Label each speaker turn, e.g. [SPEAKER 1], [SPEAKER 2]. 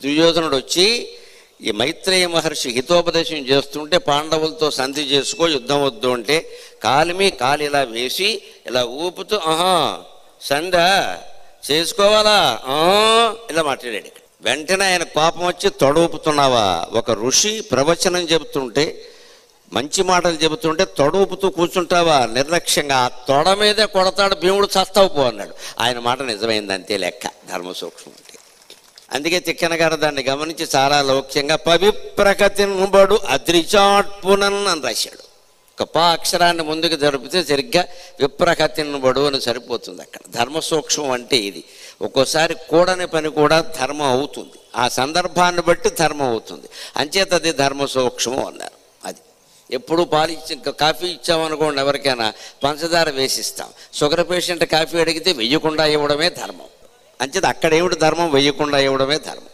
[SPEAKER 1] దుర్యోధనుడు వచ్చి ఈ మైత్రేయ మహర్షి హితోపదేశం చేస్తుంటే పాండవులతో సంధి చేసుకో యుద్ధం వద్దు అంటే కాలు ఇలా వేసి ఇలా ఊపుతూ సంధా చేసుకోవాలా ఇలా మాట్లాడాడు. వెంటనే ఆయన కోపం వచ్చి తొడూపుతున్నావా? ఒక ఋషి ప్రవచనం చెబుతుంటే మంచి మాటలు చెబుతుంటే తొడూపుతూ కూర్చుంటావా నిర్లక్ష్యంగా? ఆ తొడ మీదే కొడతాడు భీముడు, చస్తావు పో అన్నాడు. ఆయన మాట నిజమైంది, అంతే లెక్క ధర్మ సూక్ష్మం అంటే. అందుకే తిక్కన గారు దాన్ని గమనించి చాలా లౌక్యంగా పవిప్రకతింబడు అద్రిచాట్పునన్ అని రాశాడు. ఒక పా అక్షరాన్ని ముందుకు జరిపితే సరిగ్గా విప్రకతింబడు అని సరిపోతుంది. అక్కడ ధర్మ సూక్ష్మం అంటే ఇది. ఒక్కోసారి కూడని పని కూడా ధర్మం అవుతుంది, ఆ సందర్భాన్ని బట్టి ధర్మం అవుతుంది. అంచేత అది ధర్మ సూక్ష్మం అన్నారు. అది ఎప్పుడు పాలు ఇచ్చి కాఫీ ఇచ్చామనుకోండి, ఎవరికైనా పంచదార వేసిస్తాం. షుగర్ పేషెంట్ కాఫీ అడిగితే వెయ్యకుండా ఇవ్వడమే ధర్మం. అంచేత అక్కడ ఏమిటి ధర్మం? వెయ్యకుండా ఇవ్వడమే ధర్మం.